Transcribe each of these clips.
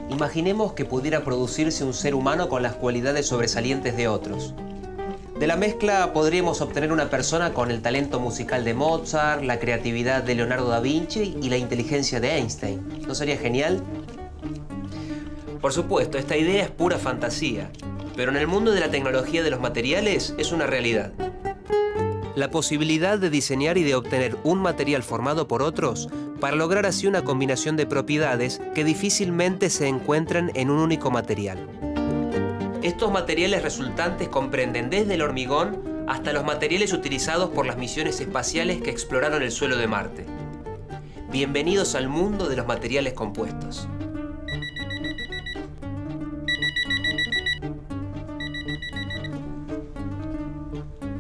Imaginemos que pudiera producirse un ser humano con las cualidades sobresalientes de otros. De la mezcla podríamos obtener una persona con el talento musical de Mozart, la creatividad de Leonardo da Vinci y la inteligencia de Einstein. ¿No sería genial? Por supuesto, esta idea es pura fantasía, pero en el mundo de la tecnología de los materiales es una realidad. La posibilidad de diseñar y de obtener un material formado por otros para lograr así una combinación de propiedades que difícilmente se encuentran en un único material. Estos materiales resultantes comprenden desde el hormigón hasta los materiales utilizados por las misiones espaciales que exploraron el suelo de Marte. Bienvenidos al mundo de los materiales compuestos.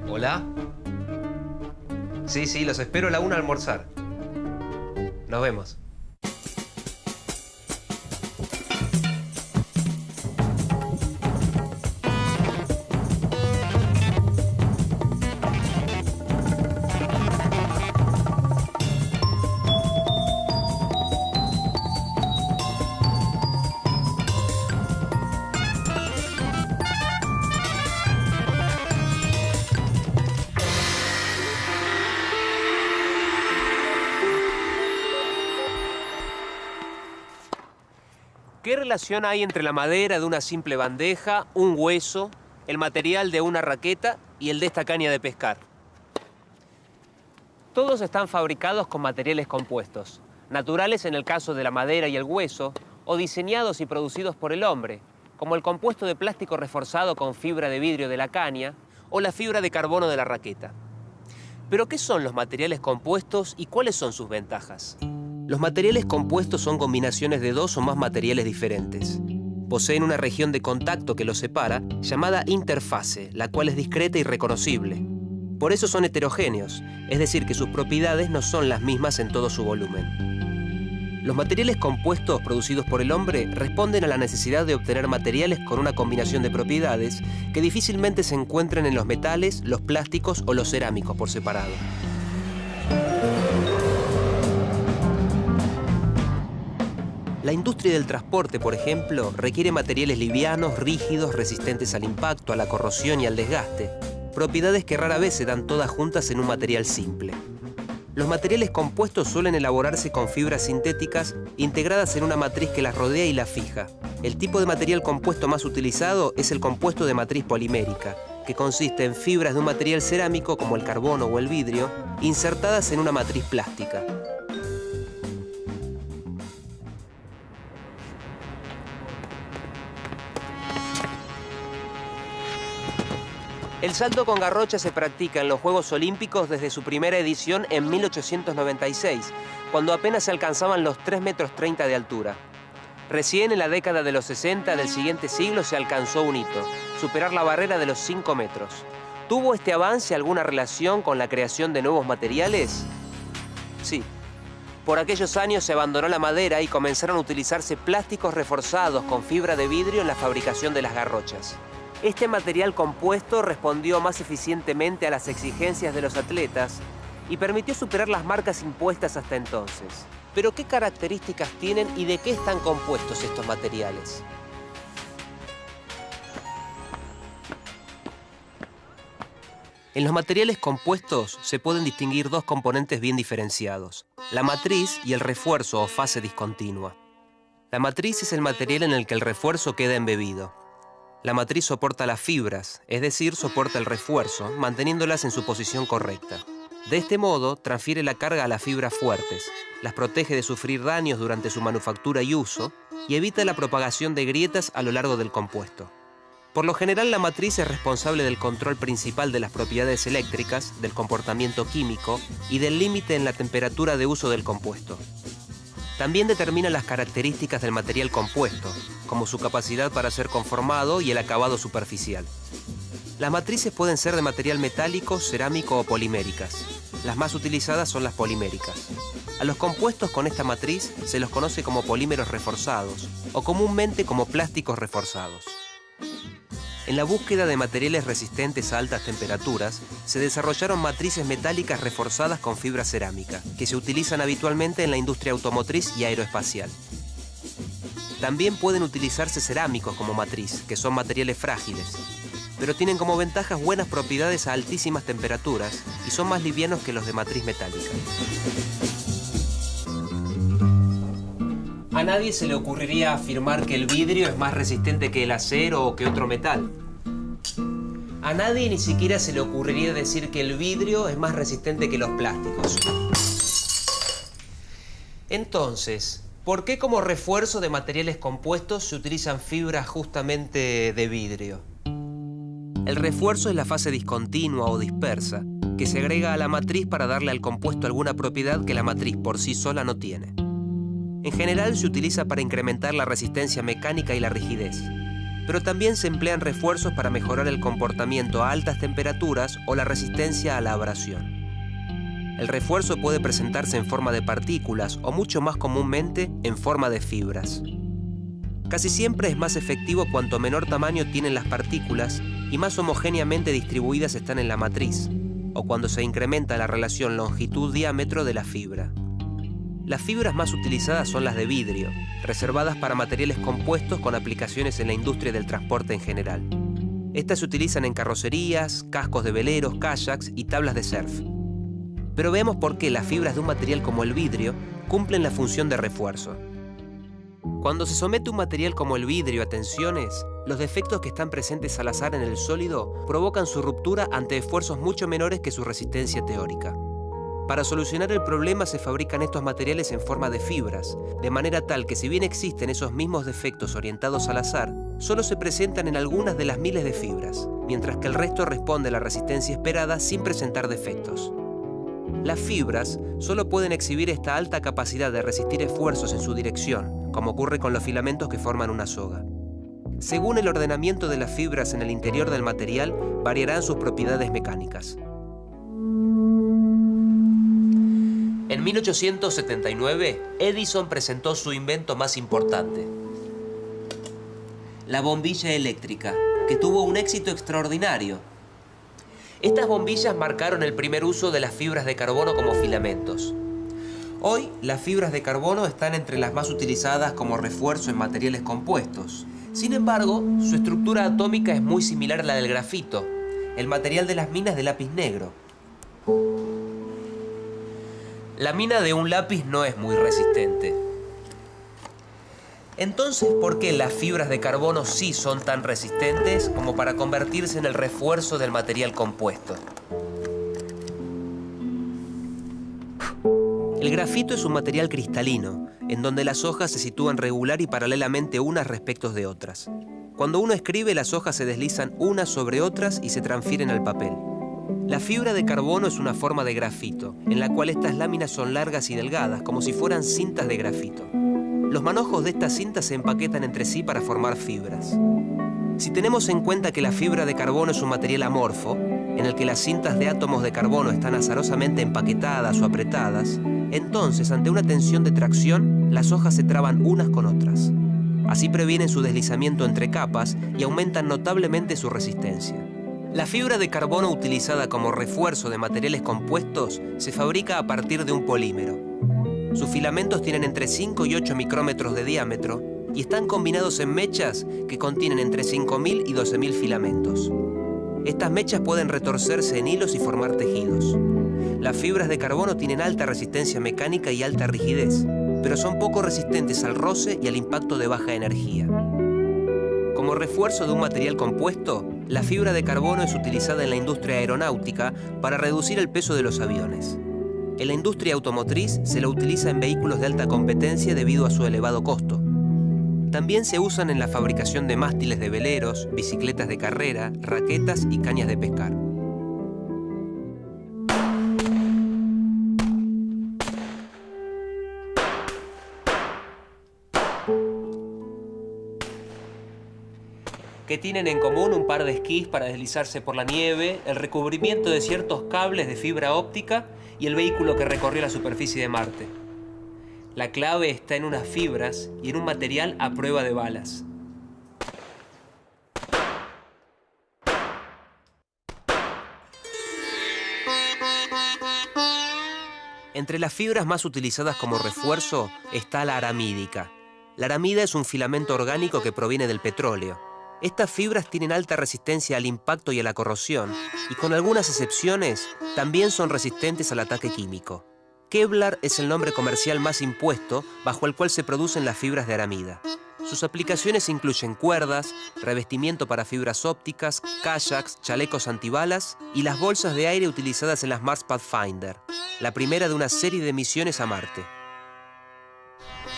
¿Hola? Sí, los espero a la 1 a almorzar. Nos vemos. ¿Qué relación hay entre la madera de una simple bandeja, un hueso, el material de una raqueta y el de esta caña de pescar? Todos están fabricados con materiales compuestos, naturales en el caso de la madera y el hueso, o diseñados y producidos por el hombre, como el compuesto de plástico reforzado con fibra de vidrio de la caña o la fibra de carbono de la raqueta. ¿Pero qué son los materiales compuestos y cuáles son sus ventajas? Los materiales compuestos son combinaciones de dos o más materiales diferentes. Poseen una región de contacto que los separa, llamada interfase, la cual es discreta y reconocible. Por eso son heterogéneos, es decir, que sus propiedades no son las mismas en todo su volumen. Los materiales compuestos producidos por el hombre responden a la necesidad de obtener materiales con una combinación de propiedades que difícilmente se encuentran en los metales, los plásticos o los cerámicos por separado. La industria del transporte, por ejemplo, requiere materiales livianos, rígidos, resistentes al impacto, a la corrosión y al desgaste, propiedades que rara vez se dan todas juntas en un material simple. Los materiales compuestos suelen elaborarse con fibras sintéticas integradas en una matriz que las rodea y las fija. El tipo de material compuesto más utilizado es el compuesto de matriz polimérica, que consiste en fibras de un material cerámico como el carbono o el vidrio, insertadas en una matriz plástica. El salto con garrocha se practica en los Juegos Olímpicos desde su primera edición en 1896, cuando apenas se alcanzaban los 3,30 metros de altura. Recién en la década de los 60 del siguiente siglo se alcanzó un hito, superar la barrera de los 5 metros. ¿Tuvo este avance alguna relación con la creación de nuevos materiales? Sí. Por aquellos años se abandonó la madera y comenzaron a utilizarse plásticos reforzados con fibra de vidrio en la fabricación de las garrochas. Este material compuesto respondió más eficientemente a las exigencias de los atletas y permitió superar las marcas impuestas hasta entonces. Pero ¿qué características tienen y de qué están compuestos estos materiales? En los materiales compuestos se pueden distinguir dos componentes bien diferenciados: la matriz y el refuerzo o fase discontinua. La matriz es el material en el que el refuerzo queda embebido. La matriz soporta las fibras, es decir, soporta el refuerzo, manteniéndolas en su posición correcta. De este modo, transfiere la carga a las fibras fuertes, las protege de sufrir daños durante su manufactura y uso, y evita la propagación de grietas a lo largo del compuesto. Por lo general, la matriz es responsable del control principal de las propiedades eléctricas, del comportamiento químico y del límite en la temperatura de uso del compuesto. También determina las características del material compuesto, como su capacidad para ser conformado y el acabado superficial. Las matrices pueden ser de material metálico, cerámico o poliméricas. Las más utilizadas son las poliméricas. A los compuestos con esta matriz se los conoce como polímeros reforzados o comúnmente como plásticos reforzados. En la búsqueda de materiales resistentes a altas temperaturas, se desarrollaron matrices metálicas reforzadas con fibra cerámica, que se utilizan habitualmente en la industria automotriz y aeroespacial. También pueden utilizarse cerámicos como matriz, que son materiales frágiles, pero tienen como ventajas buenas propiedades a altísimas temperaturas y son más livianos que los de matriz metálica. A nadie se le ocurriría afirmar que el vidrio es más resistente que el acero o que otro metal. A nadie ni siquiera se le ocurriría decir que el vidrio es más resistente que los plásticos. Entonces, ¿por qué como refuerzo de materiales compuestos se utilizan fibras justamente de vidrio? El refuerzo es la fase discontinua o dispersa, que se agrega a la matriz para darle al compuesto alguna propiedad que la matriz por sí sola no tiene. En general se utiliza para incrementar la resistencia mecánica y la rigidez, pero también se emplean refuerzos para mejorar el comportamiento a altas temperaturas o la resistencia a la abrasión. El refuerzo puede presentarse en forma de partículas o mucho más comúnmente en forma de fibras. Casi siempre es más efectivo cuanto menor tamaño tienen las partículas y más homogéneamente distribuidas están en la matriz, o cuando se incrementa la relación longitud-diámetro de la fibra. Las fibras más utilizadas son las de vidrio, reservadas para materiales compuestos con aplicaciones en la industria del transporte en general. Estas se utilizan en carrocerías, cascos de veleros, kayaks y tablas de surf. Pero veamos por qué las fibras de un material como el vidrio cumplen la función de refuerzo. Cuando se somete un material como el vidrio a tensiones, los defectos que están presentes al azar en el sólido provocan su ruptura ante esfuerzos mucho menores que su resistencia teórica. Para solucionar el problema se fabrican estos materiales en forma de fibras, de manera tal que si bien existen esos mismos defectos orientados al azar, solo se presentan en algunas de las miles de fibras, mientras que el resto responde a la resistencia esperada sin presentar defectos. Las fibras solo pueden exhibir esta alta capacidad de resistir esfuerzos en su dirección, como ocurre con los filamentos que forman una soga. Según el ordenamiento de las fibras en el interior del material, variarán sus propiedades mecánicas. En 1879, Edison presentó su invento más importante, la bombilla eléctrica, que tuvo un éxito extraordinario. Estas bombillas marcaron el primer uso de las fibras de carbono como filamentos. Hoy, las fibras de carbono están entre las más utilizadas como refuerzo en materiales compuestos. Sin embargo, su estructura atómica es muy similar a la del grafito, el material de las minas de lápiz negro. La mina de un lápiz no es muy resistente. Entonces, ¿por qué las fibras de carbono sí son tan resistentes como para convertirse en el refuerzo del material compuesto? El grafito es un material cristalino, en donde las hojas se sitúan regular y paralelamente unas respecto de otras. Cuando uno escribe, las hojas se deslizan unas sobre otras y se transfieren al papel. La fibra de carbono es una forma de grafito, en la cual estas láminas son largas y delgadas, como si fueran cintas de grafito. Los manojos de estas cintas se empaquetan entre sí para formar fibras. Si tenemos en cuenta que la fibra de carbono es un material amorfo, en el que las cintas de átomos de carbono están azarosamente empaquetadas o apretadas, entonces, ante una tensión de tracción, las hojas se traban unas con otras. Así previenen su deslizamiento entre capas y aumentan notablemente su resistencia. La fibra de carbono utilizada como refuerzo de materiales compuestos se fabrica a partir de un polímero. Sus filamentos tienen entre 5 y 8 micrómetros de diámetro y están combinados en mechas que contienen entre 5.000 y 12.000 filamentos. Estas mechas pueden retorcerse en hilos y formar tejidos. Las fibras de carbono tienen alta resistencia mecánica y alta rigidez, pero son poco resistentes al roce y al impacto de baja energía. Como refuerzo de un material compuesto, la fibra de carbono es utilizada en la industria aeronáutica para reducir el peso de los aviones. En la industria automotriz se la utiliza en vehículos de alta competencia debido a su elevado costo. También se usan en la fabricación de mástiles de veleros, bicicletas de carrera, raquetas y cañas de pescar. Que tienen en común un par de esquís para deslizarse por la nieve, el recubrimiento de ciertos cables de fibra óptica y el vehículo que recorrió la superficie de Marte. La clave está en unas fibras y en un material a prueba de balas. Entre las fibras más utilizadas como refuerzo está la aramídica. La aramida es un filamento orgánico que proviene del petróleo. Estas fibras tienen alta resistencia al impacto y a la corrosión, y con algunas excepciones, también son resistentes al ataque químico. Kevlar es el nombre comercial más impuesto bajo el cual se producen las fibras de aramida. Sus aplicaciones incluyen cuerdas, revestimiento para fibras ópticas, kayaks, chalecos antibalas y las bolsas de aire utilizadas en las Mars Pathfinder, la primera de una serie de misiones a Marte.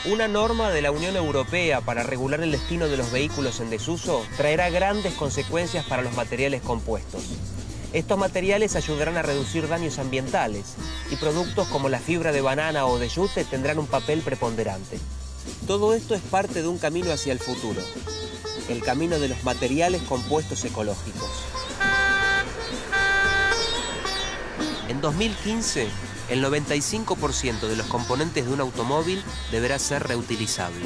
Una norma de la Unión Europea para regular el destino de los vehículos en desuso traerá grandes consecuencias para los materiales compuestos. Estos materiales ayudarán a reducir daños ambientales y productos como la fibra de banana o de yute tendrán un papel preponderante. Todo esto es parte de un camino hacia el futuro, el camino de los materiales compuestos ecológicos. En 2015, el 95% de los componentes de un automóvil deberá ser reutilizable.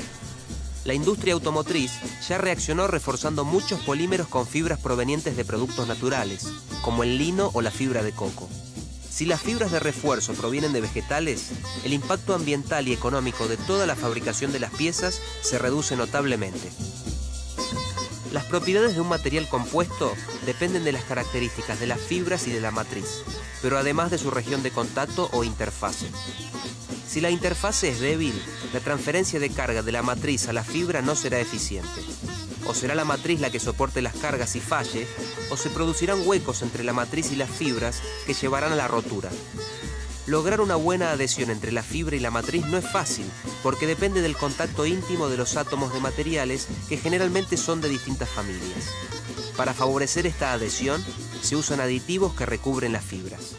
La industria automotriz ya reaccionó reforzando muchos polímeros con fibras provenientes de productos naturales, como el lino o la fibra de coco. Si las fibras de refuerzo provienen de vegetales, el impacto ambiental y económico de toda la fabricación de las piezas se reduce notablemente. Las propiedades de un material compuesto dependen de las características de las fibras y de la matriz, pero además de su región de contacto o interfase. Si la interfase es débil, la transferencia de carga de la matriz a la fibra no será eficiente. O será la matriz la que soporte las cargas y falle, o se producirán huecos entre la matriz y las fibras que llevarán a la rotura. Lograr una buena adhesión entre la fibra y la matriz no es fácil, porque depende del contacto íntimo de los átomos de materiales que generalmente son de distintas familias. Para favorecer esta adhesión, se usan aditivos que recubren las fibras.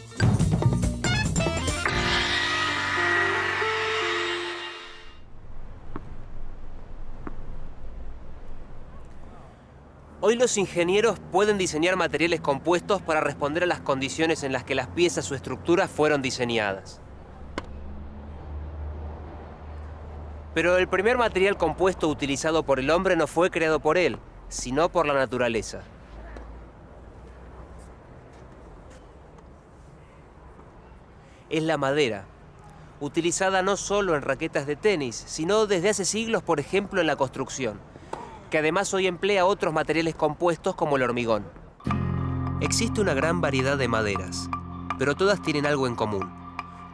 Hoy los ingenieros pueden diseñar materiales compuestos para responder a las condiciones en las que las piezas o estructuras fueron diseñadas. Pero el primer material compuesto utilizado por el hombre no fue creado por él, sino por la naturaleza. Es la madera, utilizada no solo en raquetas de tenis, sino desde hace siglos, por ejemplo, en la construcción, que además hoy emplea otros materiales compuestos como el hormigón. Existe una gran variedad de maderas, pero todas tienen algo en común: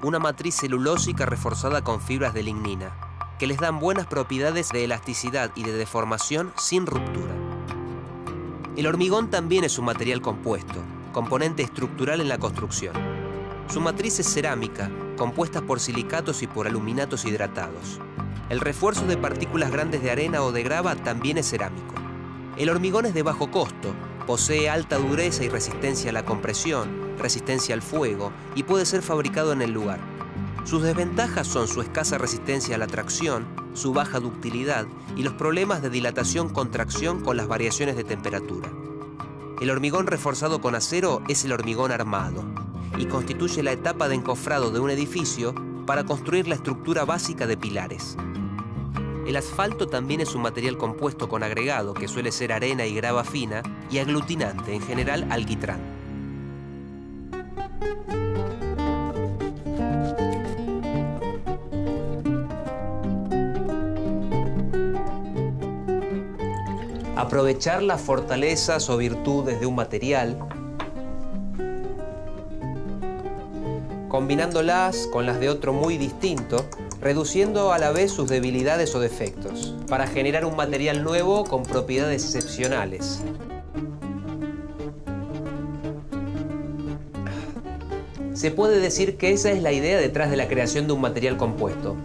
una matriz celulósica reforzada con fibras de lignina, que les dan buenas propiedades de elasticidad y de deformación sin ruptura. El hormigón también es un material compuesto, componente estructural en la construcción. Su matriz es cerámica, compuesta por silicatos y por aluminatos hidratados. El refuerzo de partículas grandes de arena o de grava también es cerámico. El hormigón es de bajo costo, posee alta dureza y resistencia a la compresión, resistencia al fuego y puede ser fabricado en el lugar. Sus desventajas son su escasa resistencia a la tracción, su baja ductilidad y los problemas de dilatación-contracción con las variaciones de temperatura. El hormigón reforzado con acero es el hormigón armado y constituye la etapa de encofrado de un edificio para construir la estructura básica de pilares. El asfalto también es un material compuesto con agregado, que suele ser arena y grava fina, y aglutinante, en general alquitrán. Aprovechar las fortalezas o virtudes de un material, combinándolas con las de otro muy distinto, reduciendo a la vez sus debilidades o defectos, para generar un material nuevo con propiedades excepcionales. Se puede decir que esa es la idea detrás de la creación de un material compuesto,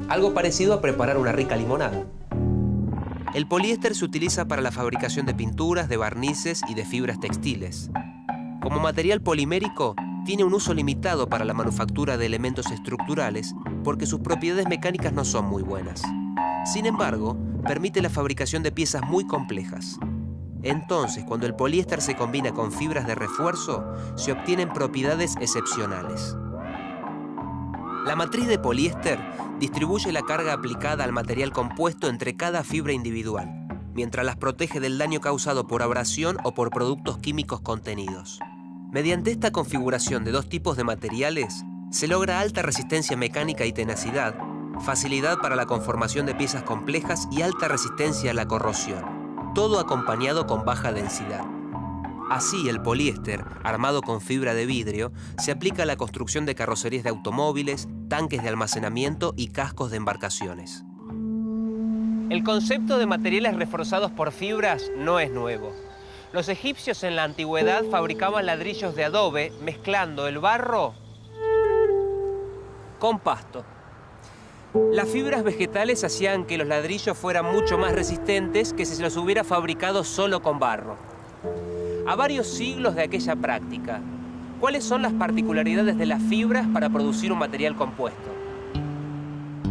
algo parecido a preparar una rica limonada. El poliéster se utiliza para la fabricación de pinturas, de barnices y de fibras textiles. Como material polimérico, tiene un uso limitado para la manufactura de elementos estructurales porque sus propiedades mecánicas no son muy buenas. Sin embargo, permite la fabricación de piezas muy complejas. Entonces, cuando el poliéster se combina con fibras de refuerzo, se obtienen propiedades excepcionales. La matriz de poliéster distribuye la carga aplicada al material compuesto entre cada fibra individual, mientras las protege del daño causado por abrasión o por productos químicos contenidos. Mediante esta configuración de dos tipos de materiales, Se logra alta resistencia mecánica y tenacidad, facilidad para la conformación de piezas complejas y alta resistencia a la corrosión, todo acompañado con baja densidad. Así, el poliéster, armado con fibra de vidrio, se aplica a la construcción de carrocerías de automóviles, tanques de almacenamiento y cascos de embarcaciones. El concepto de materiales reforzados por fibras no es nuevo. Los egipcios en la antigüedad fabricaban ladrillos de adobe mezclando el barro con pasto. Las fibras vegetales hacían que los ladrillos fueran mucho más resistentes que si se los hubiera fabricado solo con barro. A varios siglos de aquella práctica, ¿cuáles son las particularidades de las fibras para producir un material compuesto?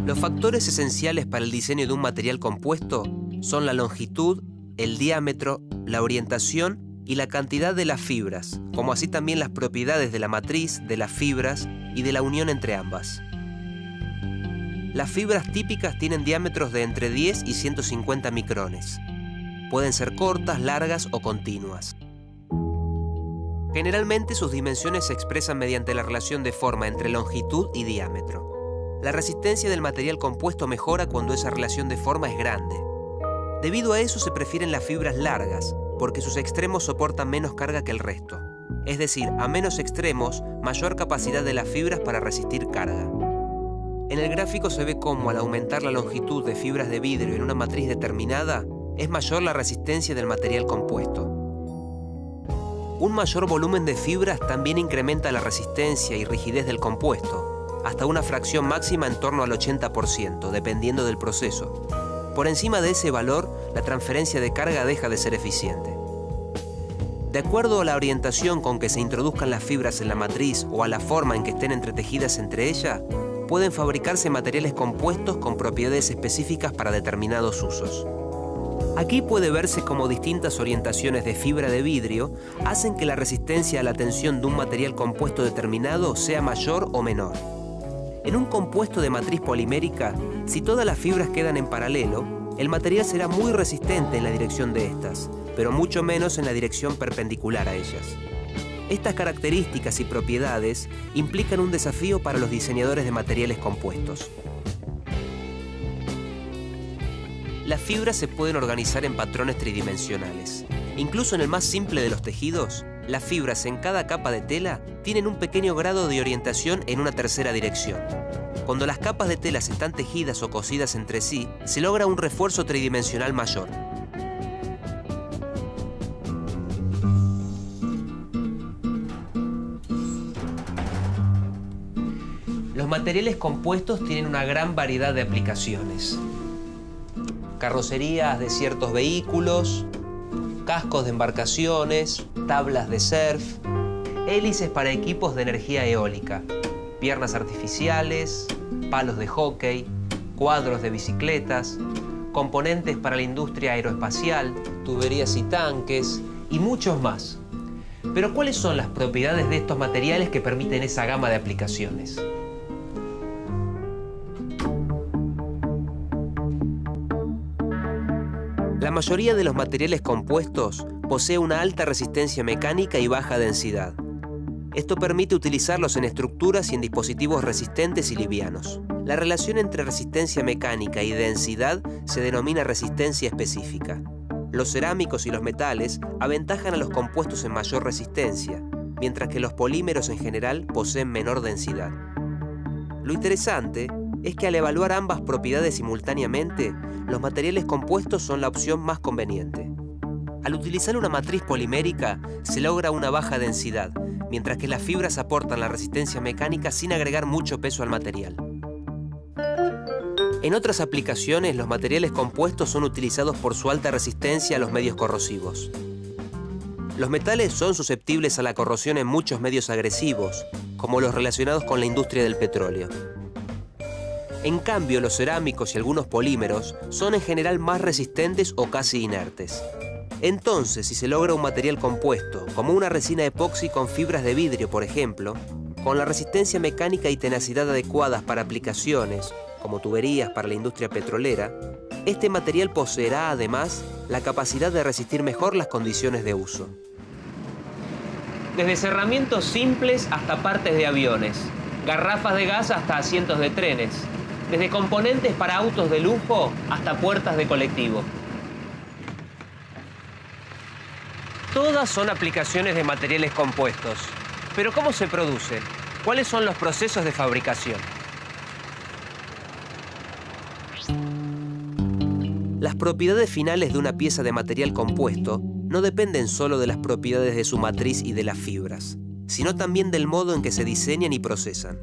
Los factores esenciales para el diseño de un material compuesto son la longitud, el diámetro, la orientación y la cantidad de las fibras, como así también las propiedades de la matriz, de las fibras y de la unión entre ambas. Las fibras típicas tienen diámetros de entre 10 y 150 micrones. Pueden ser cortas, largas o continuas. Generalmente sus dimensiones se expresan mediante la relación de forma entre longitud y diámetro. La resistencia del material compuesto mejora cuando esa relación de forma es grande. Debido a eso se prefieren las fibras largas, porque sus extremos soportan menos carga que el resto. Es decir, a menos extremos, mayor capacidad de las fibras para resistir carga. En el gráfico se ve cómo al aumentar la longitud de fibras de vidrio en una matriz determinada, es mayor la resistencia del material compuesto. Un mayor volumen de fibras también incrementa la resistencia y rigidez del compuesto, hasta una fracción máxima en torno al 80%, dependiendo del proceso. Por encima de ese valor, la transferencia de carga deja de ser eficiente. De acuerdo a la orientación con que se introduzcan las fibras en la matriz o a la forma en que estén entretejidas entre ellas, pueden fabricarse materiales compuestos con propiedades específicas para determinados usos. Aquí puede verse cómo distintas orientaciones de fibra de vidrio hacen que la resistencia a la tensión de un material compuesto determinado sea mayor o menor. En un compuesto de matriz polimérica, si todas las fibras quedan en paralelo, el material será muy resistente en la dirección de estas, pero mucho menos en la dirección perpendicular a ellas. Estas características y propiedades implican un desafío para los diseñadores de materiales compuestos. Las fibras se pueden organizar en patrones tridimensionales. Incluso en el más simple de los tejidos, las fibras en cada capa de tela tienen un pequeño grado de orientación en una tercera dirección. Cuando las capas de telas están tejidas o cosidas entre sí, se logra un refuerzo tridimensional mayor. Los materiales compuestos tienen una gran variedad de aplicaciones. Carrocerías de ciertos vehículos, cascos de embarcaciones, tablas de surf, hélices para equipos de energía eólica, piernas artificiales, palos de hockey, cuadros de bicicletas, componentes para la industria aeroespacial, tuberías y tanques, y muchos más. Pero ¿cuáles son las propiedades de estos materiales que permiten esa gama de aplicaciones? La mayoría de los materiales compuestos posee una alta resistencia mecánica y baja densidad. Esto permite utilizarlos en estructuras y en dispositivos resistentes y livianos. La relación entre resistencia mecánica y densidad se denomina resistencia específica. Los cerámicos y los metales aventajan a los compuestos en mayor resistencia, mientras que los polímeros en general poseen menor densidad. Lo interesante es que al evaluar ambas propiedades simultáneamente, los materiales compuestos son la opción más conveniente. Al utilizar una matriz polimérica, se logra una baja densidad, mientras que las fibras aportan la resistencia mecánica sin agregar mucho peso al material. En otras aplicaciones, los materiales compuestos son utilizados por su alta resistencia a los medios corrosivos. Los metales son susceptibles a la corrosión en muchos medios agresivos, como los relacionados con la industria del petróleo. En cambio, los cerámicos y algunos polímeros son en general más resistentes o casi inertes. Entonces, si se logra un material compuesto, como una resina epoxi con fibras de vidrio, por ejemplo, con la resistencia mecánica y tenacidad adecuadas para aplicaciones, como tuberías para la industria petrolera, este material poseerá además la capacidad de resistir mejor las condiciones de uso. Desde cerramientos simples hasta partes de aviones, garrafas de gas hasta asientos de trenes, desde componentes para autos de lujo hasta puertas de colectivo. Todas son aplicaciones de materiales compuestos. Pero ¿cómo se produce? ¿Cuáles son los procesos de fabricación? Las propiedades finales de una pieza de material compuesto no dependen solo de las propiedades de su matriz y de las fibras, sino también del modo en que se diseñan y procesan.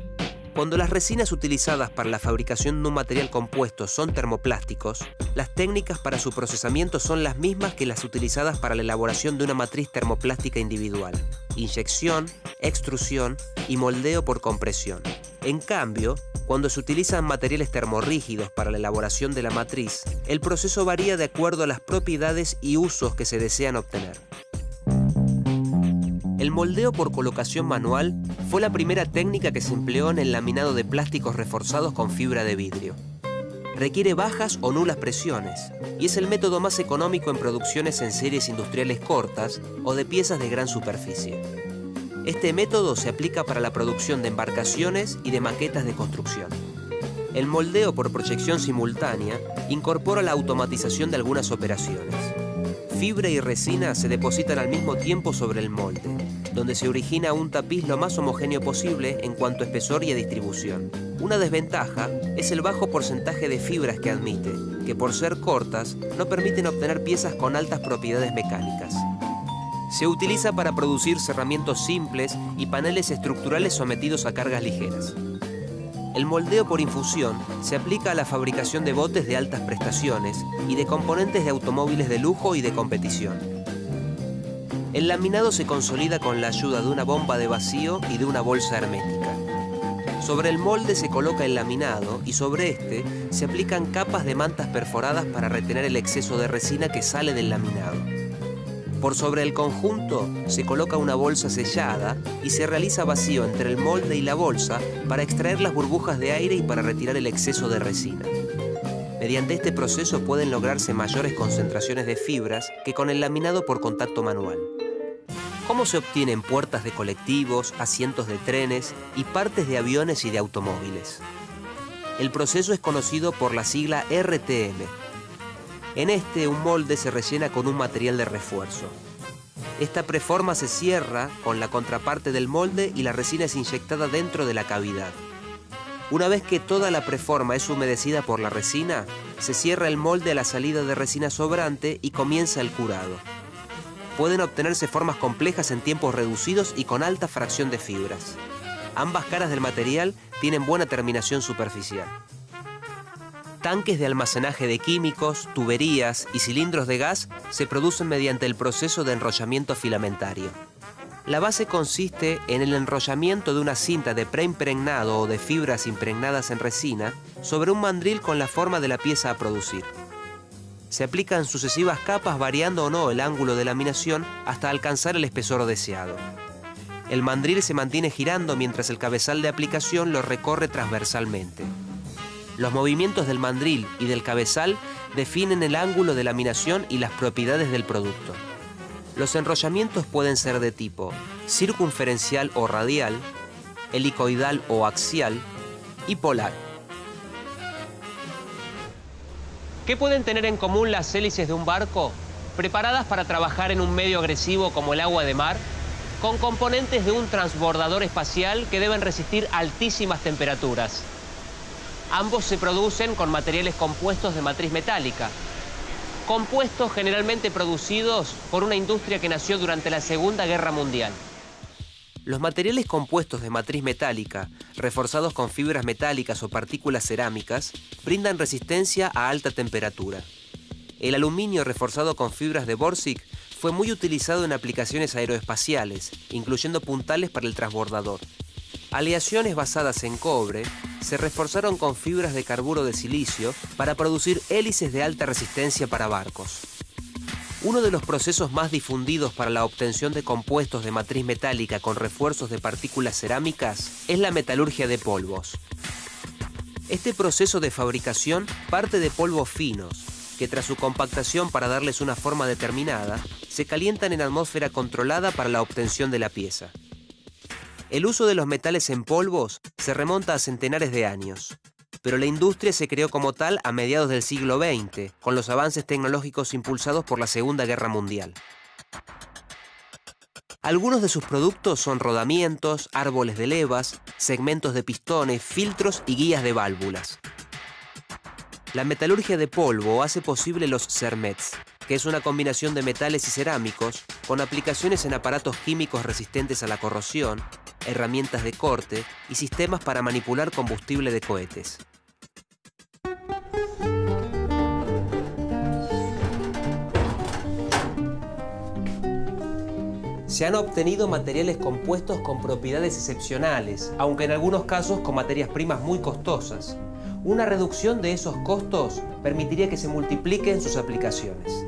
Cuando las resinas utilizadas para la fabricación de un material compuesto son termoplásticos, las técnicas para su procesamiento son las mismas que las utilizadas para la elaboración de una matriz termoplástica individual: inyección, extrusión y moldeo por compresión. En cambio, cuando se utilizan materiales termorrígidos para la elaboración de la matriz, el proceso varía de acuerdo a las propiedades y usos que se desean obtener. El moldeo por colocación manual fue la primera técnica que se empleó en el laminado de plásticos reforzados con fibra de vidrio. Requiere bajas o nulas presiones y es el método más económico en producciones en series industriales cortas o de piezas de gran superficie. Este método se aplica para la producción de embarcaciones y de maquetas de construcción. El moldeo por proyección simultánea incorpora la automatización de algunas operaciones. Fibra y resina se depositan al mismo tiempo sobre el molde, donde se origina un tapiz lo más homogéneo posible en cuanto a espesor y a distribución. Una desventaja es el bajo porcentaje de fibras que admite, que por ser cortas no permiten obtener piezas con altas propiedades mecánicas. Se utiliza para producir cerramientos simples y paneles estructurales sometidos a cargas ligeras. El moldeo por infusión se aplica a la fabricación de botes de altas prestaciones y de componentes de automóviles de lujo y de competición. El laminado se consolida con la ayuda de una bomba de vacío y de una bolsa hermética. Sobre el molde se coloca el laminado y sobre este se aplican capas de mantas perforadas para retener el exceso de resina que sale del laminado. Por sobre el conjunto se coloca una bolsa sellada y se realiza vacío entre el molde y la bolsa para extraer las burbujas de aire y para retirar el exceso de resina. Mediante este proceso pueden lograrse mayores concentraciones de fibras que con el laminado por contacto manual. ¿Cómo se obtienen puertas de colectivos, asientos de trenes y partes de aviones y de automóviles? El proceso es conocido por la sigla RTM. En este, un molde se rellena con un material de refuerzo. Esta preforma se cierra con la contraparte del molde y la resina es inyectada dentro de la cavidad. Una vez que toda la preforma es humedecida por la resina, se cierra el molde a la salida de resina sobrante y comienza el curado. Pueden obtenerse formas complejas en tiempos reducidos y con alta fracción de fibras. Ambas caras del material tienen buena terminación superficial. Tanques de almacenaje de químicos, tuberías y cilindros de gas se producen mediante el proceso de enrollamiento filamentario. La base consiste en el enrollamiento de una cinta de preimpregnado o de fibras impregnadas en resina sobre un mandril con la forma de la pieza a producir. Se aplican sucesivas capas variando o no el ángulo de laminación hasta alcanzar el espesor deseado. El mandril se mantiene girando mientras el cabezal de aplicación lo recorre transversalmente. Los movimientos del mandril y del cabezal definen el ángulo de laminación y las propiedades del producto. Los enrollamientos pueden ser de tipo circunferencial o radial, helicoidal o axial y polar. ¿Qué pueden tener en común las hélices de un barco, preparadas para trabajar en un medio agresivo como el agua de mar, con componentes de un transbordador espacial que deben resistir altísimas temperaturas? Ambos se producen con materiales compuestos de matriz metálica. Compuestos generalmente producidos por una industria que nació durante la Segunda Guerra Mundial. Los materiales compuestos de matriz metálica, reforzados con fibras metálicas o partículas cerámicas, brindan resistencia a alta temperatura. El aluminio reforzado con fibras de Borsig fue muy utilizado en aplicaciones aeroespaciales, incluyendo puntales para el transbordador. Aleaciones basadas en cobre se reforzaron con fibras de carburo de silicio para producir hélices de alta resistencia para barcos. Uno de los procesos más difundidos para la obtención de compuestos de matriz metálica con refuerzos de partículas cerámicas es la metalurgia de polvos. Este proceso de fabricación parte de polvos finos, que tras su compactación para darles una forma determinada, se calientan en atmósfera controlada para la obtención de la pieza. El uso de los metales en polvos se remonta a centenares de años, pero la industria se creó como tal a mediados del siglo XX, con los avances tecnológicos impulsados por la Segunda Guerra Mundial. Algunos de sus productos son rodamientos, árboles de levas, segmentos de pistones, filtros y guías de válvulas. La metalurgia de polvo hace posible los cermets, que es una combinación de metales y cerámicos con aplicaciones en aparatos químicos resistentes a la corrosión, herramientas de corte y sistemas para manipular combustible de cohetes. Se han obtenido materiales compuestos con propiedades excepcionales, aunque en algunos casos con materias primas muy costosas. Una reducción de esos costos permitiría que se multipliquen sus aplicaciones.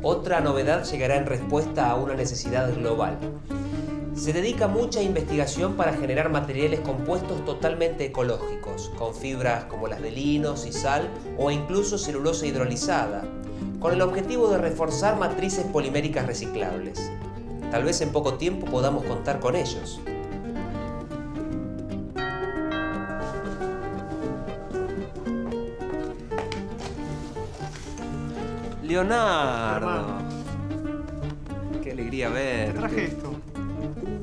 Otra novedad llegará en respuesta a una necesidad global. Se dedica mucha investigación para generar materiales compuestos totalmente ecológicos, con fibras como las de lino, sisal o incluso celulosa hidrolizada, con el objetivo de reforzar matrices poliméricas reciclables. Tal vez en poco tiempo podamos contar con ellos. Leonardo, qué alegría verte. Traje esto.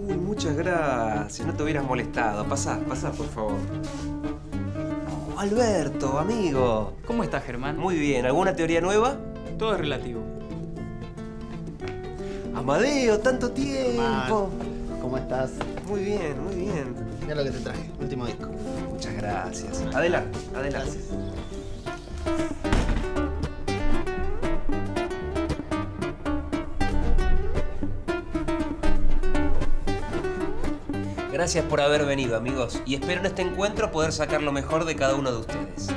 Uy, muchas gracias, no te hubieras molestado. Pasá, por favor. Oh, Alberto, amigo. ¿Cómo estás, Germán? Muy bien, ¿alguna teoría nueva? Todo es relativo. Amadeo, tanto tiempo. ¿Cómo estás? Muy bien, muy bien. Mira lo que te traje, último disco. Muchas gracias. Adelante, adelante. Gracias. Gracias por haber venido, amigos, y espero en este encuentro poder sacar lo mejor de cada uno de ustedes.